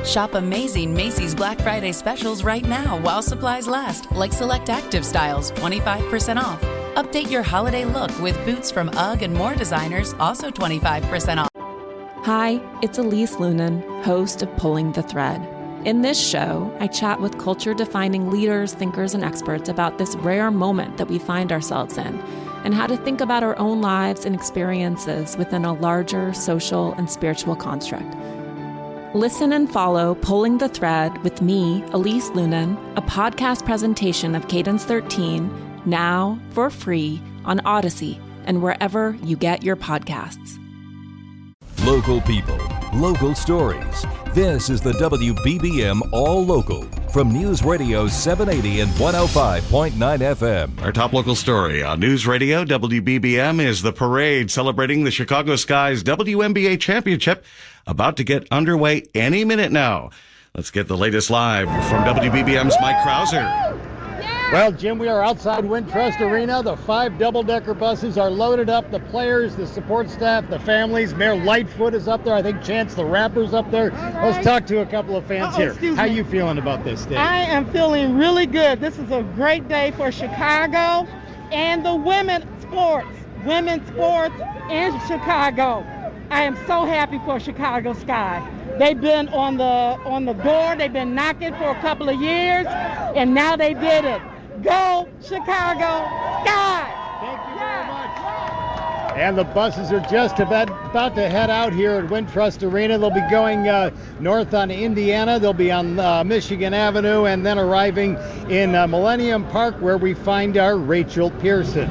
Shop amazing Macy's Black Friday specials right now while supplies last, like select active styles, 25% off. Update your holiday look with boots from UGG and more designers, also 25% off. Hi, it's Elise Lunan, host of Pulling the Thread. In this show, I chat with culture-defining leaders, thinkers, and experts about this rare moment that we find ourselves in, and how to think about our own lives and experiences within a larger social and spiritual construct. Listen and follow Pulling the Thread with me, Elise Lunan, a podcast presentation of Cadence 13, now for free on Odyssey and wherever you get your podcasts. Local people, local stories. This is the WBBM All Local from News Radio 780 and 105.9 FM. Our top local story on News Radio WBBM is the parade celebrating the Chicago Sky's WNBA championship, about to get underway any minute now. Let's get the latest live from WBBM's Mike Krauser. Well, Jim, we are outside Wintrust Arena. The 5 double-decker buses are loaded up. The players, the support staff, the families. Mayor Lightfoot is up there. I think Chance the Rapper's up there. Let's talk to a couple of fans here. How you feeling about this day? I am feeling really good. This is a great day for Chicago and the women's sports in Chicago. I am so happy for Chicago Sky. They've been on the door. They've been knocking for a couple of years, and now they did it. Go Chicago Sky! Thank you very much. And the buses are just about to head out here at Wintrust Arena. They'll be going north on Indiana. They'll be on Michigan Avenue and then arriving in Millennium Park, where we find our Rachel Pearson.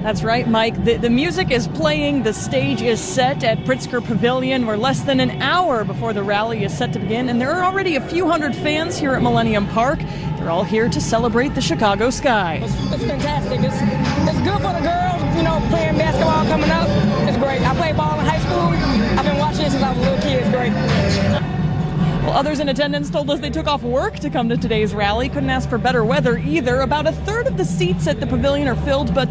That's right, Mike. The music is playing. The stage is set at Pritzker Pavilion. We're less than an hour before the rally is set to begin, and there are already a few hundred fans here at Millennium Park. They're all here to celebrate the Chicago Sky. It's fantastic. It's good for the girls, playing basketball coming up. It's great. I played ball in high school. I've been watching it since I was a little kid. It's great. Well, others in attendance told us they took off work to come to today's rally. Couldn't ask for better weather either. About a third of the seats at the pavilion are filled, but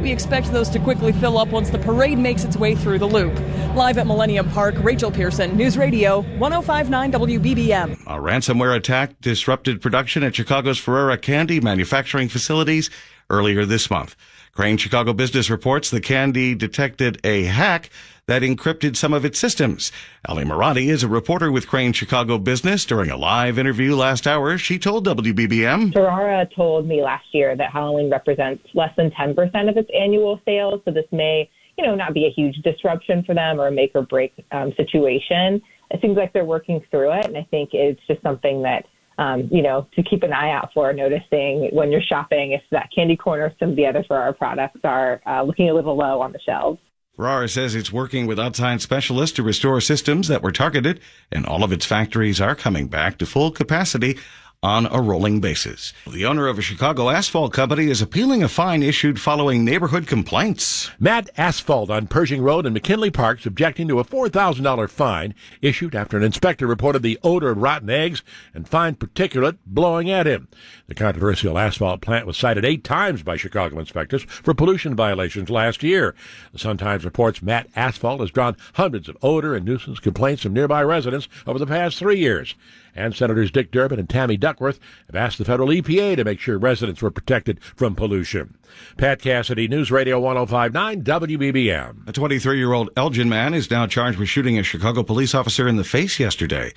we expect those to quickly fill up once the parade makes its way through the loop. Live at Millennium Park, Rachel Pearson, News Radio 105.9 WBBM. A ransomware attack disrupted production at Chicago's Ferrera candy manufacturing facilities earlier this month. Crane Chicago Business reports the candy detected a hack that encrypted some of its systems. Ali Marati is a reporter with Crane Chicago Business. During a live interview last hour, she told WBBM. Ferrara told me last year that Halloween represents less than 10% of its annual sales, so this may, not be a huge disruption for them or a make or break situation. It seems like they're working through it, and I think it's just something that to keep an eye out for, noticing when you're shopping if that candy corner or some of the other Ferrara products are looking a little low on the shelves. Ferrara says it's working with outside specialists to restore systems that were targeted, and all of its factories are coming back to full capacity on a rolling basis. The owner of a Chicago asphalt company is appealing a fine issued following neighborhood complaints. Matt Asphalt on Pershing Road in McKinley Park objecting to a $4,000 fine issued after an inspector reported the odor of rotten eggs and fine particulate blowing at him. The controversial asphalt plant was cited 8 times by Chicago inspectors for pollution violations last year. The Sun-Times reports Matt Asphalt has drawn hundreds of odor and nuisance complaints from nearby residents over the past 3 years. And Senators Dick Durbin and Tammy Duckworth have asked the federal EPA to make sure residents were protected from pollution. Pat Cassidy, News Radio 105.9 WBBM. A 23-year-old Elgin man is now charged with shooting a Chicago police officer in the face yesterday.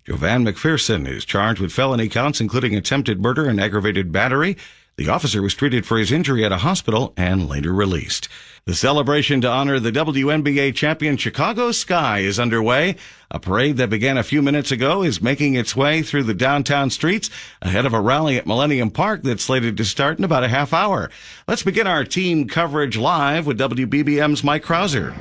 Jovan McPherson is charged with felony counts, including attempted murder and aggravated battery. The officer was treated for his injury at a hospital and later released. The celebration to honor the WNBA champion Chicago Sky is underway. A parade that began a few minutes ago is making its way through the downtown streets ahead of a rally at Millennium Park that's slated to start in about a half hour. Let's begin our team coverage live with WBBM's Mike Krauser.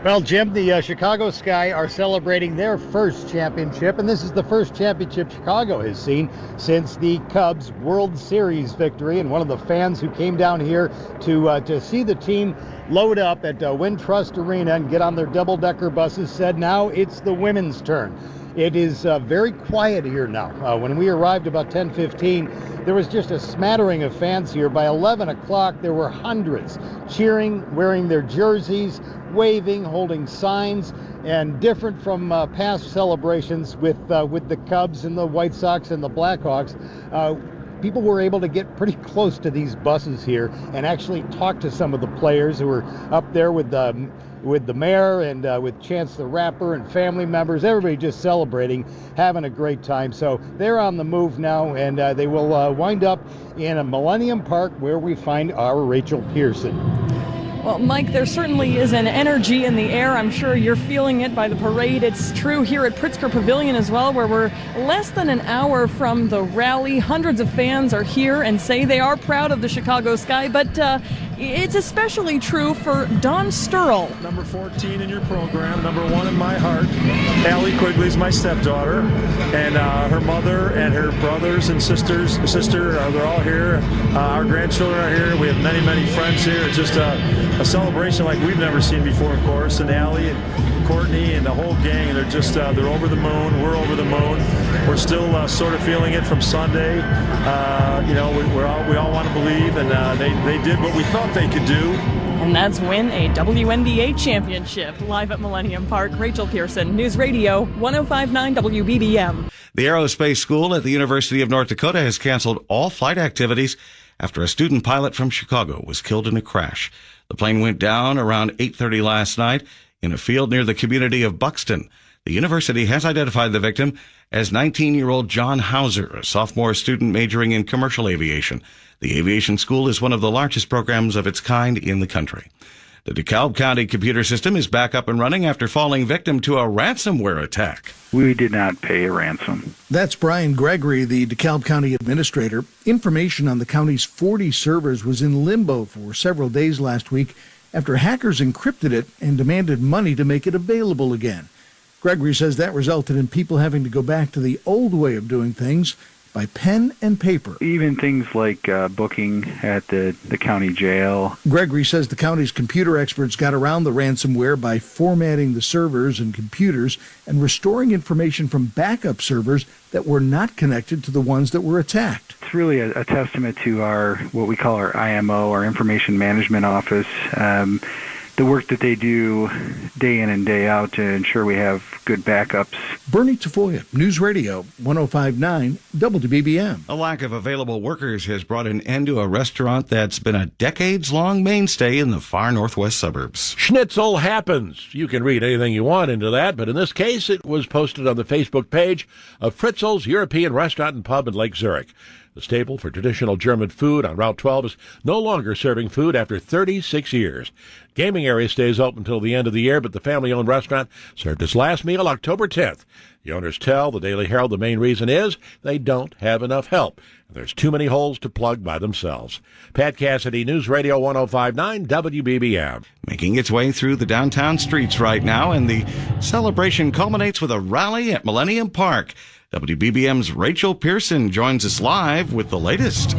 Well, Jim, the Chicago Sky are celebrating their first championship, and this is the first championship Chicago has seen since the Cubs World Series victory. And one of the fans who came down here to see the team load up at Wintrust Arena and get on their double-decker buses said now it's the women's turn. It is very quiet here now. When we arrived about 10:15, there was just a smattering of fans here. By 11 o'clock, there were hundreds cheering, wearing their jerseys, waving, holding signs. And different from past celebrations with the Cubs and the White Sox and the Blackhawks, people were able to get pretty close to these buses here and actually talk to some of the players who were up there with the mayor and with Chance the Rapper and family members, everybody just celebrating, having a great time. So they're on the move now, and they will wind up in a Millennium Park where we find our Rachel Pearson. Well, Mike, there certainly is an energy in the air. I'm sure you're feeling it by the parade. It's true here at Pritzker Pavilion as well, where we're less than an hour from the rally. Hundreds of fans are here and say they are proud of the Chicago Sky, but it's especially true for Dawn Sturl. Number 14 in your program, number 1 in my heart. Allie Quigley's my stepdaughter, and her mother and her brothers and sister, they're all here. Our grandchildren are here. We have many, many friends here. It's just a celebration like we've never seen before, of course. And Allie and Courtney and the whole gang, they're just, they're over the moon. We're over the moon. We're still sort of feeling it from Sunday. We all want to believe, and they did what we thought they could do. And that's win a WNBA championship. Live at Millennium Park, Rachel Pearson, News Radio 105.9 WBBM. The Aerospace School at the University of North Dakota has canceled all flight activities after a student pilot from Chicago was killed in a crash. The plane went down around 8:30 last night in a field near the community of Buxton. The university has identified the victim as 19-year-old John Hauser, a sophomore student majoring in commercial aviation. The aviation school is one of the largest programs of its kind in the country. The DeKalb County computer system is back up and running after falling victim to a ransomware attack. We did not pay a ransom. That's Brian Gregory, the DeKalb County administrator. Information on the county's 40 servers was in limbo for several days last week after hackers encrypted it and demanded money to make it available again. Gregory says that resulted in people having to go back to the old way of doing things by pen and paper. Even things like booking at the county jail. Gregory says the county's computer experts got around the ransomware by formatting the servers and computers and restoring information from backup servers that were not connected to the ones that were attacked. It's really a testament to what we call our IMO, our Information Management Office. The work that they do day in and day out to ensure we have good backups. Bernie Tafoya, News Radio 105.9 WBBM. A lack of available workers has brought an end to a restaurant that's been a decades-long mainstay in the far northwest suburbs. Schnitzel happens. You can read anything you want into that, but in this case, it was posted on the Facebook page of Fritzel's European Restaurant and Pub in Lake Zurich. The staple for traditional German food on Route 12 is no longer serving food after 36 years. Gaming area stays open until the end of the year, but the family-owned restaurant served its last meal October 10th. The owners tell the Daily Herald the main reason is they don't have enough help, and there's too many holes to plug by themselves. Pat Cassidy, News Radio 105.9 WBBM. Making its way through the downtown streets right now, and the celebration culminates with a rally at Millennium Park. WBBM's Rachel Pearson joins us live with the latest.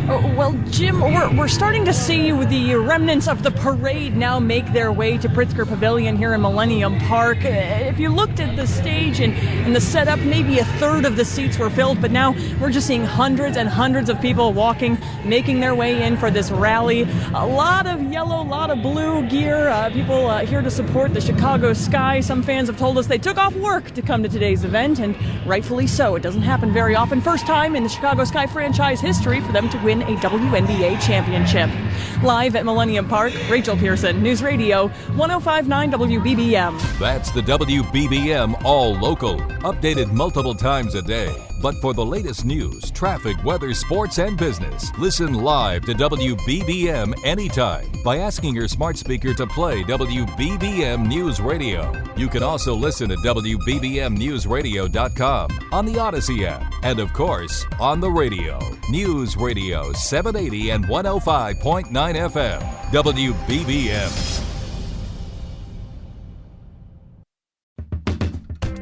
Well, Jim, we're starting to see the remnants of the parade now make their way to Pritzker Pavilion here in Millennium Park. If you looked at the stage and the setup, maybe a third of the seats were filled, but now we're just seeing hundreds and hundreds of people walking, making their way in for this rally. A lot of yellow, a lot of blue gear, people here to support the Chicago Sky. Some fans have told us they took off work to come to today's event, and rightfully so. It doesn't happen very often. First time in the Chicago Sky franchise history for them to win a WNBA championship. Live at Millennium Park, Rachel Pearson, News Radio 105.9 WBBM. That's the WBBM All Local, updated multiple times a day. But for the latest news, traffic, weather, sports, and business, listen live to WBBM anytime by asking your smart speaker to play WBBM News Radio. You can also listen at WBBMNewsRadio.com, on the Odyssey app, and of course, on the radio. News Radio 780 and 105.9 FM. WBBM.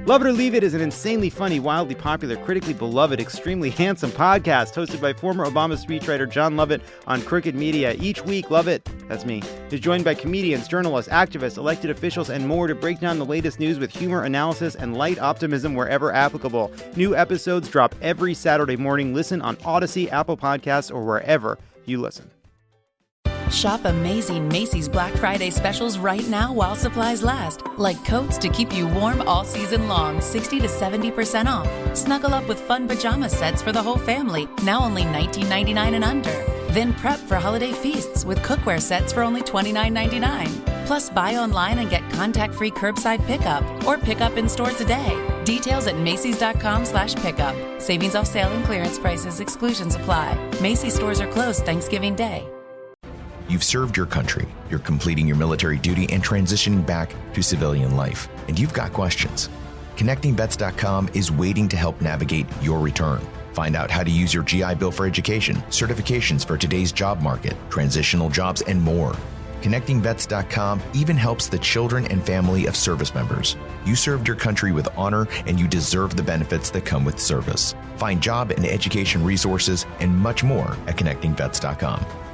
Love It or Leave It is an insanely funny, wildly popular, critically beloved, extremely handsome podcast hosted by former Obama speechwriter John Lovett on Crooked Media. Each week, Lovett, that's me, is joined by comedians, journalists, activists, elected officials, and more to break down the latest news with humor, analysis, and light optimism wherever applicable. New episodes drop every Saturday morning. Listen on Odyssey, Apple Podcasts, or wherever you listen. Shop amazing Macy's Black Friday specials right now while supplies last. Like coats to keep you warm all season long, 60 to 70% off. Snuggle up with fun pajama sets for the whole family, now only $19.99 and under. Then prep for holiday feasts with cookware sets for only $29.99. Plus, buy online and get contact-free curbside pickup or pick up in store today. Details at Macys.com/pickup. Savings off sale and clearance prices. Exclusions apply. Macy's stores are closed Thanksgiving Day. You've served your country, you're completing your military duty and transitioning back to civilian life, and you've got questions. ConnectingVets.com is waiting to help navigate your return. Find out how to use your GI Bill for education, certifications for today's job market, transitional jobs, and more. ConnectingVets.com even helps the children and family of service members. You served your country with honor, and you deserve the benefits that come with service. Find job and education resources and much more at ConnectingVets.com.